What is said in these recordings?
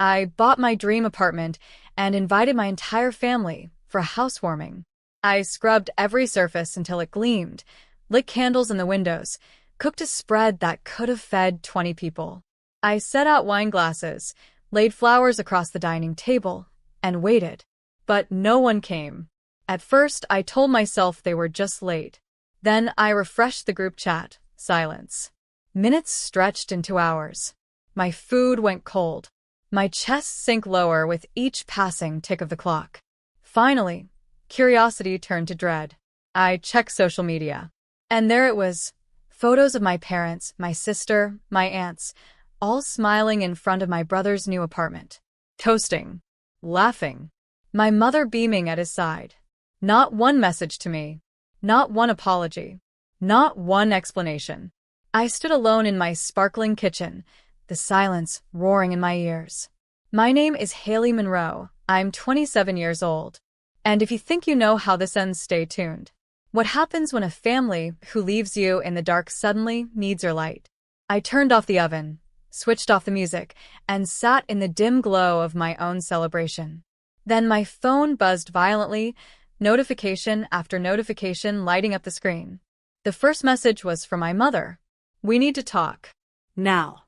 I bought my dream apartment and invited my entire family for a housewarming. I scrubbed every surface until it gleamed, lit candles in the windows, cooked a spread that could have fed 20 people. I set out wine glasses, laid flowers across the dining table, and waited. But no one came. At first, I told myself they were just late. Then I refreshed the group chat. Silence. Minutes stretched into hours. My food went cold. My chest sank lower with each passing tick of the clock. Finally, curiosity turned to dread. I checked social media. And there it was. Photos of my parents, my sister, my aunts, all smiling in front of my brother's new apartment. Toasting. Laughing. My mother beaming at his side. Not one message to me. Not one apology. Not one explanation. I stood alone in my sparkling kitchen, the silence roaring in my ears. My name is Haley Monroe. I'm 27 years old. And if you think you know how this ends, stay tuned. What happens when a family who leaves you in the dark suddenly needs your light? I turned off the oven, switched off the music, and sat in the dim glow of my own celebration. Then my phone buzzed violently, notification after notification lighting up the screen. The first message was from my mother. "We need to talk. Now."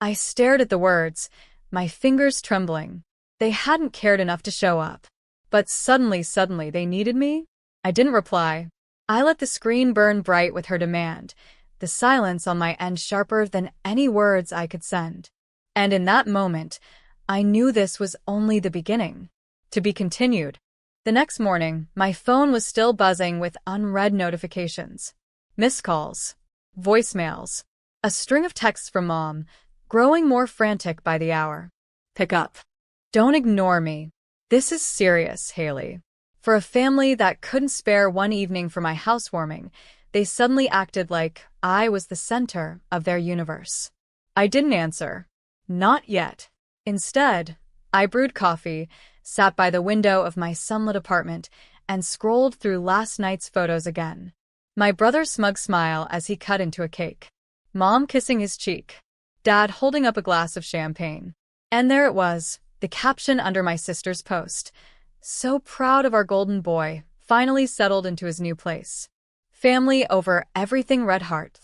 I stared at the words, my fingers trembling. They hadn't cared enough to show up. But suddenly they needed me? I didn't reply. I let the screen burn bright with her demand, the silence on my end sharper than any words I could send. And in that moment, I knew this was only the beginning. To be continued. The next morning, my phone was still buzzing with unread notifications. Missed calls. Voicemails. A string of texts from Mom, growing more frantic by the hour. "Pick up. Don't ignore me. This is serious, Haley." For a family that couldn't spare one evening for my housewarming, they suddenly acted like I was the center of their universe. I didn't answer. Not yet. Instead, I brewed coffee, sat by the window of my sunlit apartment, and scrolled through last night's photos again. My brother's smug smile as he cut into a cake. Mom kissing his cheek. Dad holding up a glass of champagne. And there it was, the caption under my sister's post. "So proud of our golden boy, finally settled into his new place. Family over everything, red heart.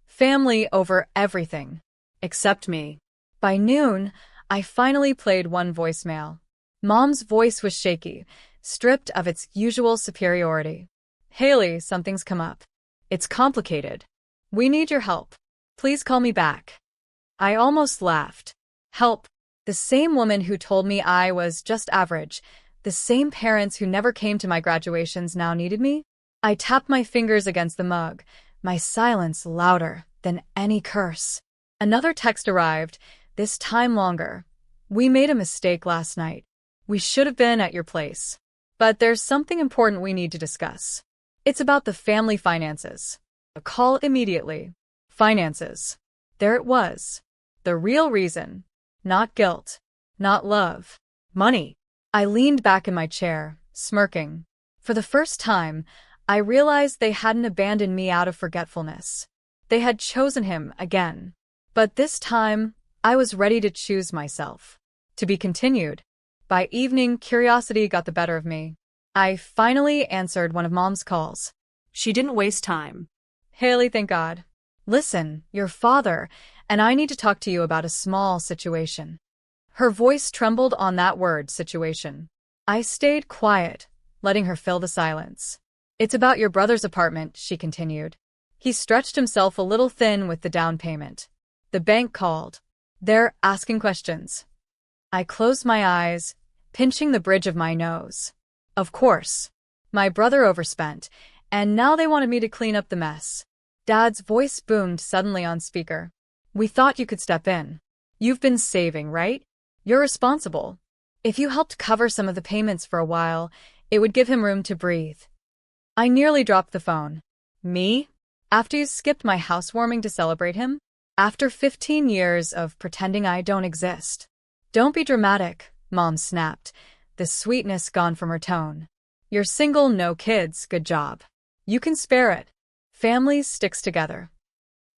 Family over everything. Except me." By noon, I finally played one voicemail. Mom's voice was shaky, stripped of its usual superiority. "Haley, something's come up. It's complicated. We need your help. Please call me back." I almost laughed. Help. The same woman who told me I was just average, the same parents who never came to my graduations now needed me? I tapped my fingers against the mug, my silence louder than any curse. Another text arrived, this time longer. "We made a mistake last night. We should have been at your place. But there's something important we need to discuss. It's about the family finances." A call immediately. Finances. There it was. The real reason. Not guilt. Not love. Money. I leaned back in my chair, smirking. For the first time, I realized they hadn't abandoned me out of forgetfulness. They had chosen him again. But this time, I was ready to choose myself. To be continued. By evening, curiosity got the better of me. I finally answered one of Mom's calls. She didn't waste time. "Haley, thank God. Listen, your father and I need to talk to you about a small situation." Her voice trembled on that word, situation. I stayed quiet, letting her fill the silence. "It's about your brother's apartment," she continued. "He stretched himself a little thin with the down payment. The bank called. They're asking questions." I closed my eyes, pinching the bridge of my nose. Of course. My brother overspent, and now they wanted me to clean up the mess. Dad's voice boomed suddenly on speaker. "We thought you could step in. You've been saving, right? You're responsible. If you helped cover some of the payments for a while, it would give him room to breathe." I nearly dropped the phone. "Me? After you skipped my housewarming to celebrate him? After 15 years of pretending I don't exist?" "Don't be dramatic," Mom snapped, the sweetness gone from her tone. "You're single, no kids, good job. You can spare it. Family sticks together."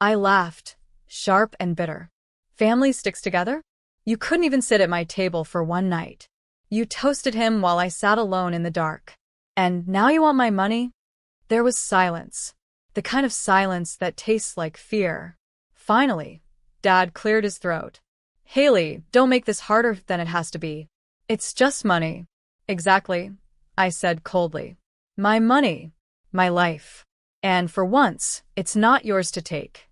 I laughed, sharp and bitter. "Family sticks together? You couldn't even sit at my table for one night. You toasted him while I sat alone in the dark. And now you want my money? There was silence. The kind of silence that tastes like fear. Finally, Dad cleared his throat. Haley, don't make this harder than it has to be. It's just money. Exactly, I said coldly. My money. My life. And for once, it's not yours to take.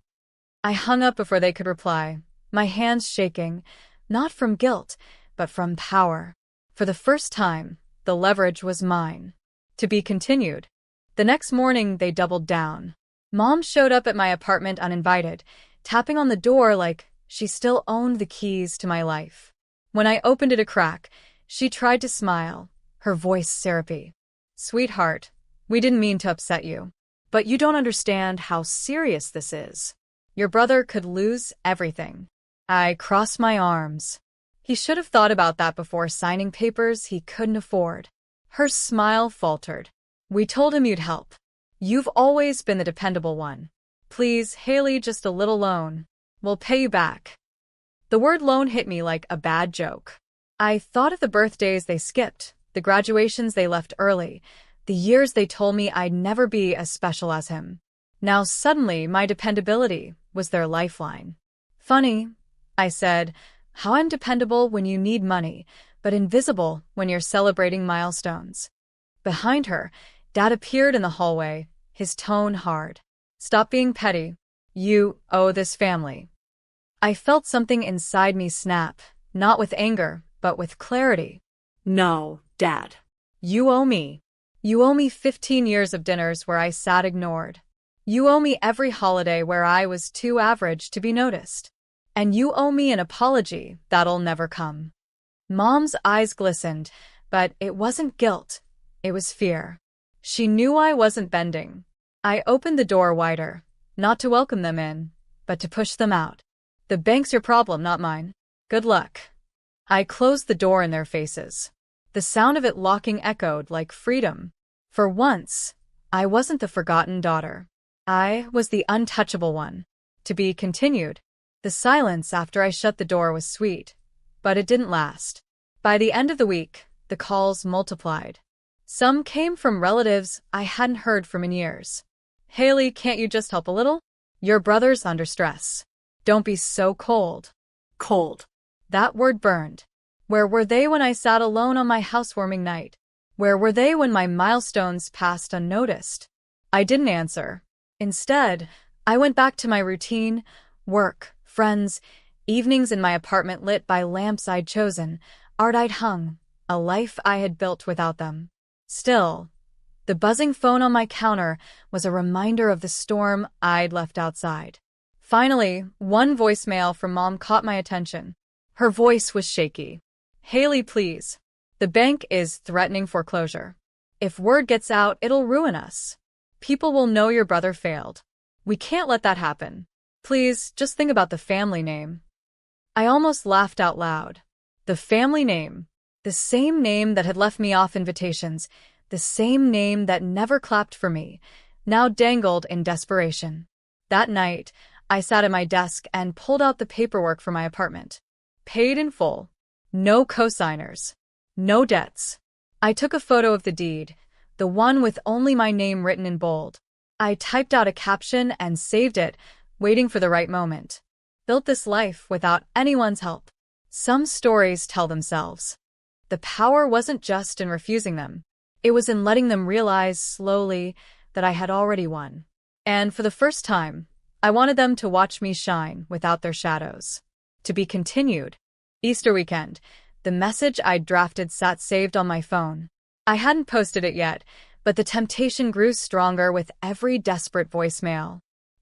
I hung up before they could reply, my hands shaking, not from guilt, but from power. For the first time, the leverage was mine. To be continued. The next morning, they doubled down. Mom showed up at my apartment uninvited, tapping on the door like she still owned the keys to my life. When I opened it a crack, she tried to smile, her voice syrupy. Sweetheart, we didn't mean to upset you. But you don't understand how serious this is. Your brother could lose everything. I crossed my arms. He should have thought about that before signing papers he couldn't afford. Her smile faltered. We told him you'd help. You've always been the dependable one. Please, Haley, just a little loan. We'll pay you back. The word loan hit me like a bad joke. I thought of the birthdays they skipped, the graduations they left early, the years they told me I'd never be as special as him. Now suddenly my dependability was their lifeline. Funny, I said, how I'm dependable when you need money, but invisible when you're celebrating milestones. Behind her, Dad appeared in the hallway, his tone hard. Stop being petty. You owe this family. I felt something inside me snap, not with anger, but with clarity. No, Dad. You owe me. You owe me 15 years of dinners where I sat ignored. You owe me every holiday where I was too average to be noticed. And you owe me an apology that'll never come. Mom's eyes glistened, but it wasn't guilt. It was fear. She knew I wasn't bending. I opened the door wider, not to welcome them in, but to push them out. The bank's your problem, not mine. Good luck. I closed the door in their faces. The sound of it locking echoed like freedom. For once, I wasn't the forgotten daughter. I was the untouchable one. To be continued. The silence after I shut the door was sweet, but it didn't last. By the end of the week, the calls multiplied. Some came from relatives I hadn't heard from in years. Haley, can't you just help a little? Your brother's under stress. Don't be so cold. Cold. That word burned. Where were they when I sat alone on my housewarming night? Where were they when my milestones passed unnoticed? I didn't answer. Instead, I went back to my routine, work, friends, evenings in my apartment lit by lamps I'd chosen, art I'd hung, a life I had built without them. Still, the buzzing phone on my counter was a reminder of the storm I'd left outside. Finally, one voicemail from Mom caught my attention. Her voice was shaky. Haley, please. The bank is threatening foreclosure. If word gets out, it'll ruin us. People will know your brother failed. We can't let that happen. Please, just think about the family name. I almost laughed out loud. The family name. The same name that had left me off invitations. The same name that never clapped for me, now dangled in desperation. That night, I sat at my desk and pulled out the paperwork for my apartment. Paid in full. No cosigners. No debts. I took a photo of the deed, the one with only my name written in bold. I typed out a caption and saved it, waiting for the right moment. Built this life without anyone's help. Some stories tell themselves. The power wasn't just in refusing them. It was in letting them realize slowly that I had already won. And for the first time, I wanted them to watch me shine without their shadows. To be continued. Easter weekend. The message I'd drafted sat saved on my phone. I hadn't posted it yet, but the temptation grew stronger with every desperate voicemail.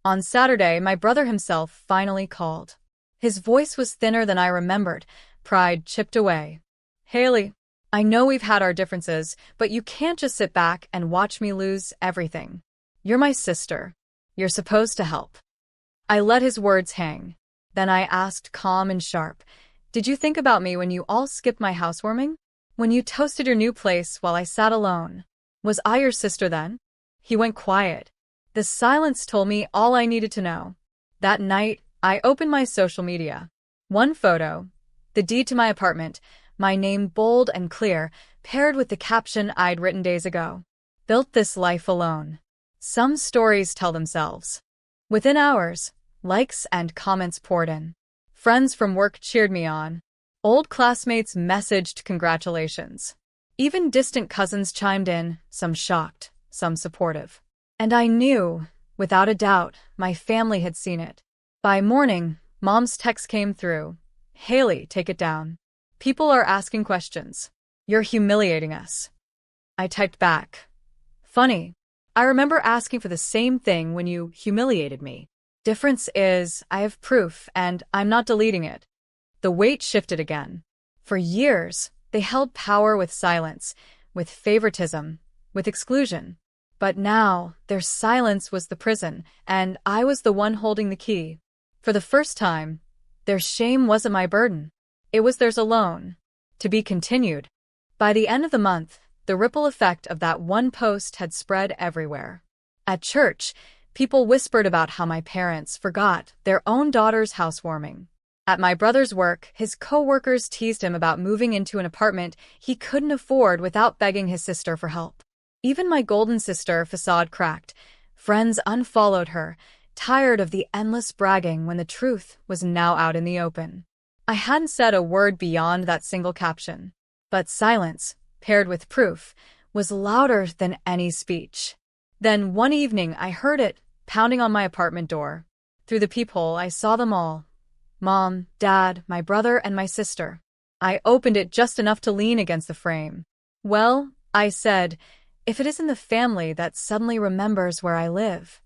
On Saturday, my brother himself finally called. His voice was thinner than I remembered, pride chipped away. Haley, I know we've had our differences, but you can't just sit back and watch me lose everything. You're my sister. You're supposed to help. I let his words hang. Then I asked calm and sharp, did you think about me when you all skipped my housewarming? When you toasted your new place while I sat alone? Was I your sister then? He went quiet. The silence told me all I needed to know. That night, I opened my social media. One photo. The deed to my apartment, my name bold and clear, paired with the caption I'd written days ago. Built this life alone. Some stories tell themselves. Within hours, likes and comments poured in. Friends from work cheered me on. Old classmates messaged congratulations. Even distant cousins chimed in, some shocked, some supportive. And I knew, without a doubt, my family had seen it. By morning, Mom's text came through. "Haley, take it down. People are asking questions. You're humiliating us." I typed back. "Funny. I remember asking for the same thing when you humiliated me. Difference is, I have proof and I'm not deleting it." The weight shifted again. For years, they held power with silence, with favoritism, with exclusion. But now, their silence was the prison, and I was the one holding the key. For the first time, their shame wasn't my burden. It was theirs alone. To be continued. By the end of the month, the ripple effect of that one post had spread everywhere. At church, people whispered about how my parents forgot their own daughter's housewarming. At my brother's work, his co-workers teased him about moving into an apartment he couldn't afford without begging his sister for help. Even my golden sister facade cracked. Friends unfollowed her, tired of the endless bragging when the truth was now out in the open. I hadn't said a word beyond that single caption. But silence, paired with proof, was louder than any speech. Then one evening I heard it, pounding on my apartment door. Through the peephole I saw them all. Mom, Dad, my brother, and my sister. I opened it just enough to lean against the frame. "Well," I said, "if it isn't the family that suddenly remembers where I live."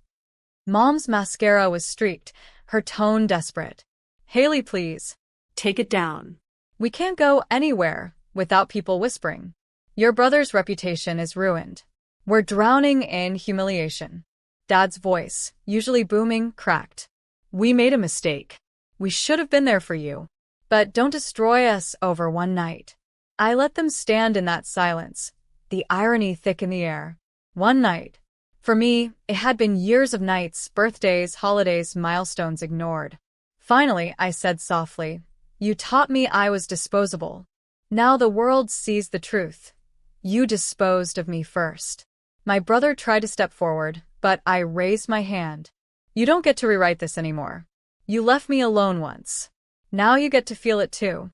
Mom's mascara was streaked, her tone desperate. "Haley, please. Take it down. We can't go anywhere without people whispering. Your brother's reputation is ruined. We're drowning in humiliation." Dad's voice, usually booming, cracked. "We made a mistake. We should have been there for you. But don't destroy us over one night." I let them stand in that silence, the irony thick in the air. One night. For me, it had been years of nights, birthdays, holidays, milestones ignored. Finally, I said softly, "You taught me I was disposable. Now the world sees the truth. You disposed of me first." My brother tried to step forward, but I raised my hand. "You don't get to rewrite this anymore. You left me alone once. Now you get to feel it too."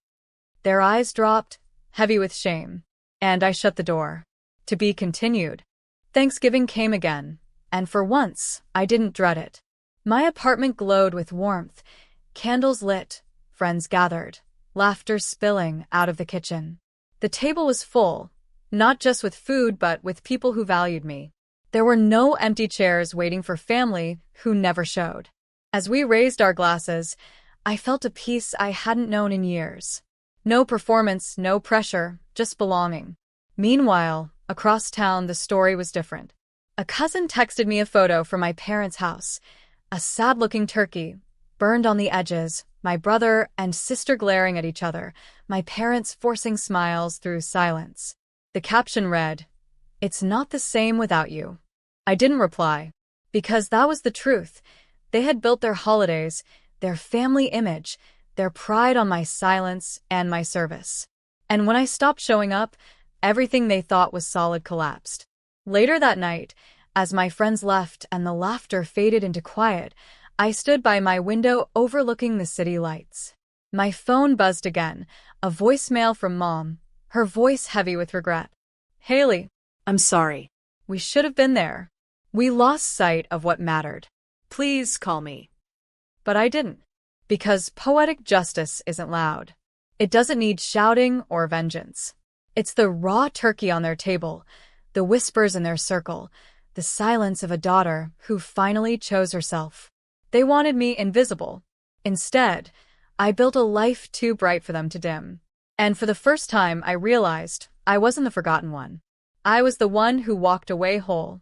Their eyes dropped, heavy with shame, and I shut the door. To be continued. Thanksgiving came again, and for once, I didn't dread it. My apartment glowed with warmth, candles lit, friends gathered, laughter spilling out of the kitchen. The table was full, not just with food but with people who valued me. There were no empty chairs waiting for family who never showed. As we raised our glasses, I felt a peace I hadn't known in years. No performance, no pressure, just belonging. Meanwhile, across town the story was different. A cousin texted me a photo from my parents' house. A sad-looking turkey, burned on the edges, my brother and sister glaring at each other, my parents forcing smiles through silence. The caption read, "It's not the same without you." I didn't reply, because that was the truth. They had built their holidays, their family image, their pride on my silence and my service. And when I stopped showing up, everything they thought was solid collapsed. Later that night, as my friends left and the laughter faded into quiet, I stood by my window overlooking the city lights. My phone buzzed again, a voicemail from Mom, her voice heavy with regret. "Haley, I'm sorry. We should have been there. We lost sight of what mattered. Please call me." But I didn't. Because poetic justice isn't loud. It doesn't need shouting or vengeance. It's the raw turkey on their table, the whispers in their circle, the silence of a daughter who finally chose herself. They wanted me invisible. Instead, I built a life too bright for them to dim. And for the first time, I realized I wasn't the forgotten one. I was the one who walked away whole.